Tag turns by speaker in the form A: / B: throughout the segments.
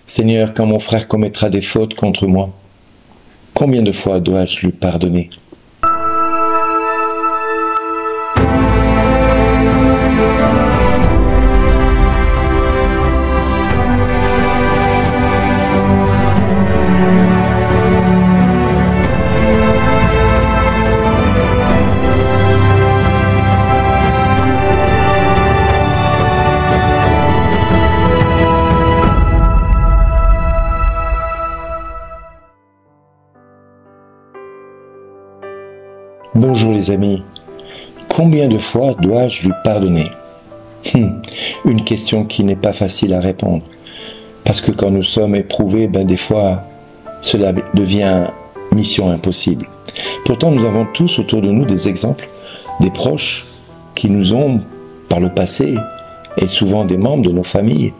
A: Seigneur, quand mon frère commettra des fautes contre moi, combien de fois dois-je lui pardonner? Bonjour les amis, combien de fois dois-je lui pardonner? Une question qui n'est pas facile à répondre, parce que quand nous sommes éprouvés, des fois, cela devient mission impossible. Pourtant, nous avons tous autour de nous des exemples, des proches qui nous ont, par le passé, et souvent des membres de nos familles,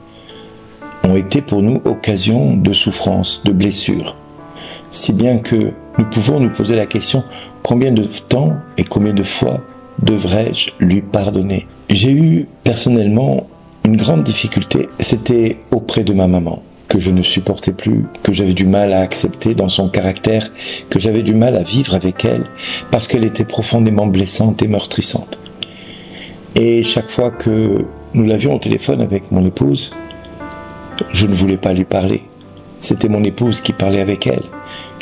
A: ont été pour nous occasion de souffrance, de blessures. Si bien que nous pouvons nous poser la question, combien de temps et combien de fois devrais-je lui pardonner? J'ai eu personnellement une grande difficulté, c'était auprès de ma maman, que je ne supportais plus, que j'avais du mal à accepter dans son caractère, que j'avais du mal à vivre avec elle, parce qu'elle était profondément blessante et meurtrissante. Et chaque fois que nous l'avions au téléphone avec mon épouse, je ne voulais pas lui parler. C'était mon épouse qui parlait avec elle,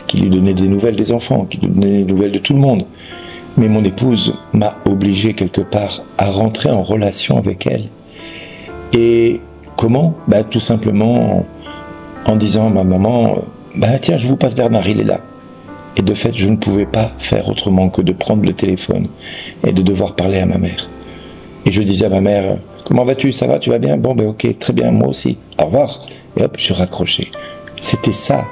A: qui lui donnait des nouvelles des enfants, qui lui donnait des nouvelles de tout le monde. Mais mon épouse m'a obligé quelque part à rentrer en relation avec elle. Et comment? Tout simplement en disant à ma maman, tiens, je vous passe Bernard, il est là. Et de fait, je ne pouvais pas faire autrement que de prendre le téléphone et de devoir parler à ma mère. Et je disais à ma mère, comment vas-tu? Ça va? Tu vas bien? Bon, ok, très bien, moi aussi. Au revoir. Et hop, je raccrochais. C'était ça.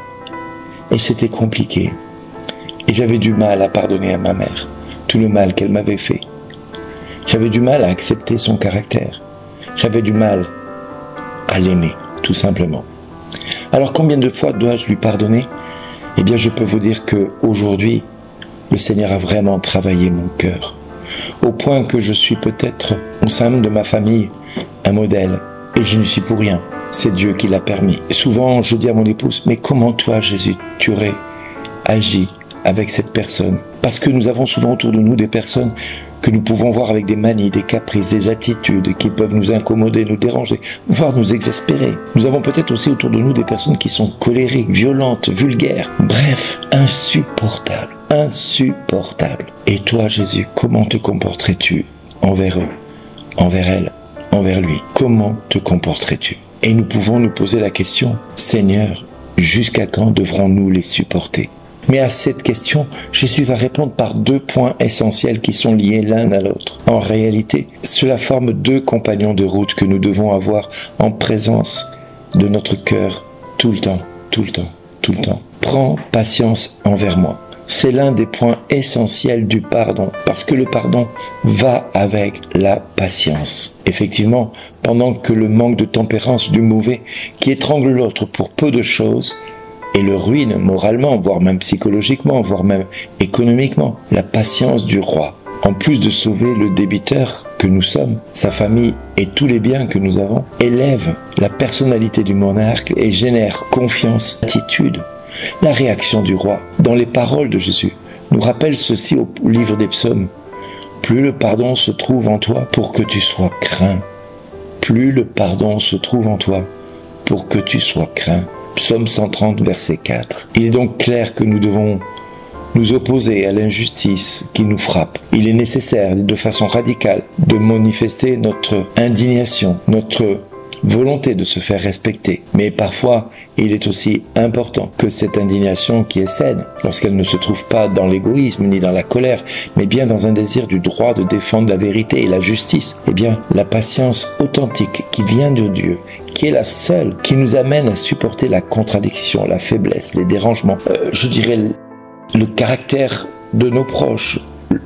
A: Et c'était compliqué. Et j'avais du mal à pardonner à ma mère tout le mal qu'elle m'avait fait. J'avais du mal à accepter son caractère. J'avais du mal à l'aimer, tout simplement. Alors combien de fois dois-je lui pardonner? Eh bien, je peux vous dire qu'aujourd'hui, le Seigneur a vraiment travaillé mon cœur. Au point que je suis peut-être, au sein de ma famille, un modèle. Et je ne suis pour rien. C'est Dieu qui l'a permis. Et souvent, je dis à mon épouse, mais comment toi, Jésus, tu aurais agi avec cette personne? Parce que nous avons souvent autour de nous des personnes que nous pouvons voir avec des manies, des caprices, des attitudes qui peuvent nous incommoder, nous déranger, voire nous exaspérer. Nous avons peut-être aussi autour de nous des personnes qui sont colériques, violentes, vulgaires, bref, insupportables, insupportables. Et toi, Jésus, comment te comporterais-tu envers eux, envers elles, envers lui? Comment te comporterais-tu? Et nous pouvons nous poser la question, Seigneur, jusqu'à quand devrons-nous les supporter? Mais à cette question, Jésus va répondre par deux points essentiels qui sont liés l'un à l'autre. En réalité, cela forme deux compagnons de route que nous devons avoir en présence de notre cœur tout le temps, tout le temps, tout le temps. Prends patience envers moi. C'est l'un des points essentiels du pardon, parce que le pardon va avec la patience. Effectivement, pendant que le manque de tempérance du mauvais, qui étrangle l'autre pour peu de choses, et le ruine moralement, voire même psychologiquement, voire même économiquement, la patience du roi, en plus de sauver le débiteur que nous sommes, sa famille et tous les biens que nous avons, élève la personnalité du monarque et génère confiance, attitude. La réaction du roi, dans les paroles de Jésus, nous rappelle ceci au livre des psaumes. Plus le pardon se trouve en toi pour que tu sois craint. Plus le pardon se trouve en toi pour que tu sois craint. Psaume 130, verset 4. Il est donc clair que nous devons nous opposer à l'injustice qui nous frappe. Il est nécessaire, de façon radicale, de manifester notre indignation, notre volonté de se faire respecter. Mais parfois, il est aussi important que cette indignation qui est saine, lorsqu'elle ne se trouve pas dans l'égoïsme ni dans la colère, mais bien dans un désir du droit de défendre la vérité et la justice, eh bien, la patience authentique qui vient de Dieu, qui est la seule qui nous amène à supporter la contradiction, la faiblesse, les dérangements, je dirais le caractère de nos proches,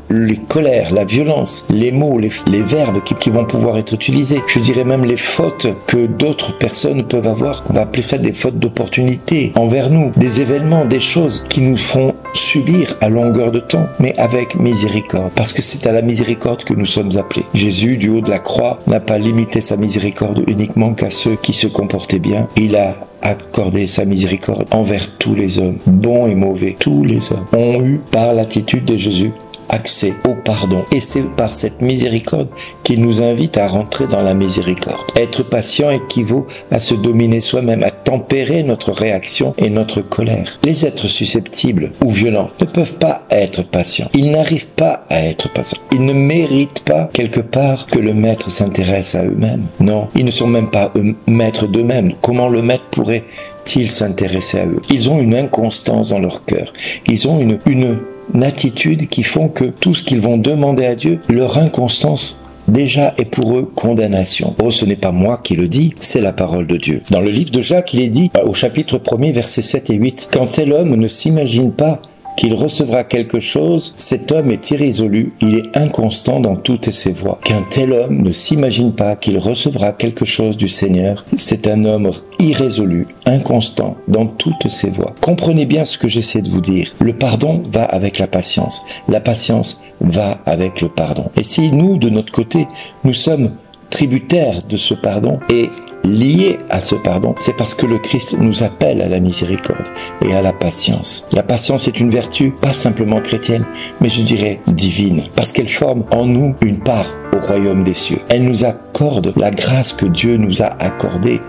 A: les colères, la violence, les mots, les verbes qui vont pouvoir être utilisés. Je dirais même les fautes que d'autres personnes peuvent avoir. On va appeler ça des fautes d'opportunité envers nous. Des événements, des choses qui nous font subir à longueur de temps, mais avec miséricorde. Parce que c'est à la miséricorde que nous sommes appelés. Jésus, du haut de la croix, n'a pas limité sa miséricorde uniquement qu'à ceux qui se comportaient bien. Il a accordé sa miséricorde envers tous les hommes, bons et mauvais. Tous les hommes ont eu, par l'attitude de Jésus, accès au pardon. Et c'est par cette miséricorde qu'il nous invite à rentrer dans la miséricorde. Être patient équivaut à se dominer soi-même, à tempérer notre réaction et notre colère. Les êtres susceptibles ou violents ne peuvent pas être patients. Ils n'arrivent pas à être patients. Ils ne méritent pas quelque part que le maître s'intéresse à eux-mêmes. Non, ils ne sont même pas maîtres d'eux-mêmes. Comment le maître pourrait-il s'intéresser à eux? Ils ont une inconstance dans leur cœur. Ils ont une attitude qui font que tout ce qu'ils vont demander à Dieu, leur inconstance déjà est pour eux condamnation. Oh, ce n'est pas moi qui le dis, c'est la parole de Dieu. Dans le livre de Jacques, il est dit au chapitre 1er, versets 7 et 8, « Quand tel homme ne s'imagine pas qu'il recevra quelque chose, cet homme est irrésolu, il est inconstant dans toutes ses voies. Qu'un tel homme ne s'imagine pas qu'il recevra quelque chose du Seigneur, c'est un homme irrésolu, inconstant dans toutes ses voies. » Comprenez bien ce que j'essaie de vous dire. Le pardon va avec la patience. La patience va avec le pardon. Et si nous, de notre côté, nous sommes tributaires de ce pardon et liés à ce pardon, c'est parce que le Christ nous appelle à la miséricorde et à la patience. La patience est une vertu, pas simplement chrétienne, mais je dirais divine, parce qu'elle forme en nous une part au royaume des cieux. Elle nous accorde la grâce que Dieu nous a accordée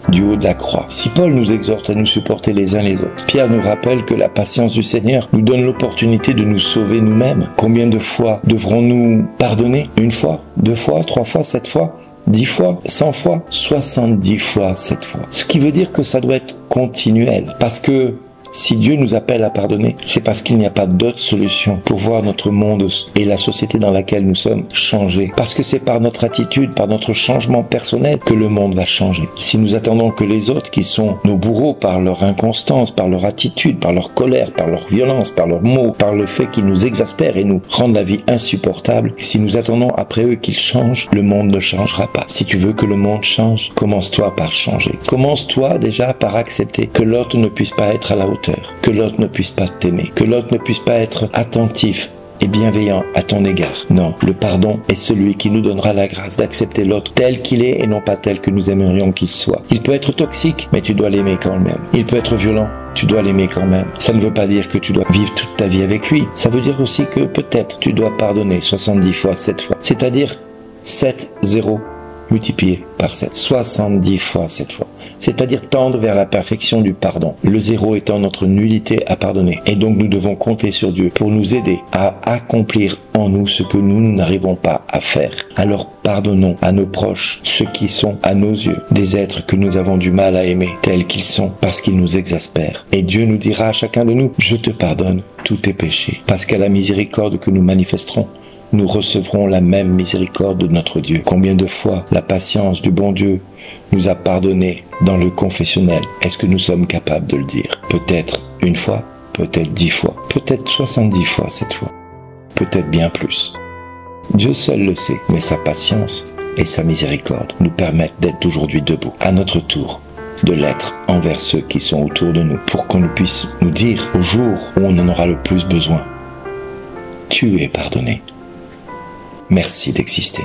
A: du haut de la croix. Si Paul nous exhorte à nous supporter les uns les autres, Pierre nous rappelle que la patience du Seigneur nous donne l'opportunité de nous sauver nous-mêmes. Combien de fois devrons-nous pardonner? 1 fois, 2 fois, 3 fois, 7 fois, 10 fois, 100 fois, 70 fois, 7 fois. Ce qui veut dire que ça doit être continuel. Parce que si Dieu nous appelle à pardonner, c'est parce qu'il n'y a pas d'autre solution pour voir notre monde et la société dans laquelle nous sommes changer. Parce que c'est par notre attitude, par notre changement personnel que le monde va changer. Si nous attendons que les autres, qui sont nos bourreaux par leur inconstance, par leur attitude, par leur colère, par leur violence, par leurs mots, par le fait qu'ils nous exaspèrent et nous rendent la vie insupportable, si nous attendons après eux qu'ils changent, le monde ne changera pas. Si tu veux que le monde change, commence-toi par changer. Commence-toi déjà par accepter que l'autre ne puisse pas être à la hauteur, que l'autre ne puisse pas t'aimer, que l'autre ne puisse pas être attentif et bienveillant à ton égard. Non, le pardon est celui qui nous donnera la grâce d'accepter l'autre tel qu'il est et non pas tel que nous aimerions qu'il soit. Il peut être toxique, mais tu dois l'aimer quand même. Il peut être violent, tu dois l'aimer quand même. Ça ne veut pas dire que tu dois vivre toute ta vie avec lui. Ça veut dire aussi que peut-être tu dois pardonner 70 fois, 7 fois. C'est-à-dire 7, 0 multiplié par 7. 70 fois 7 fois. C'est-à-dire tendre vers la perfection du pardon. Le 0 étant notre nullité à pardonner. Et donc nous devons compter sur Dieu pour nous aider à accomplir en nous ce que nous n'arrivons pas à faire. Alors pardonnons à nos proches, ceux qui sont à nos yeux des êtres que nous avons du mal à aimer tels qu'ils sont parce qu'ils nous exaspèrent. Et Dieu nous dira à chacun de nous, je te pardonne tous tes péchés. Parce qu'à la miséricorde que nous manifesterons, nous recevrons la même miséricorde de notre Dieu. Combien de fois la patience du bon Dieu nous a pardonné dans le confessionnel? Est-ce que nous sommes capables de le dire? Peut-être 1 fois, peut-être 10 fois, peut-être 70 fois cette fois, peut-être bien plus. Dieu seul le sait, mais sa patience et sa miséricorde nous permettent d'être aujourd'hui debout, à notre tour, de l'être envers ceux qui sont autour de nous, pour qu'on puisse nous dire au jour où on en aura le plus besoin, tu es pardonné. Merci d'exister.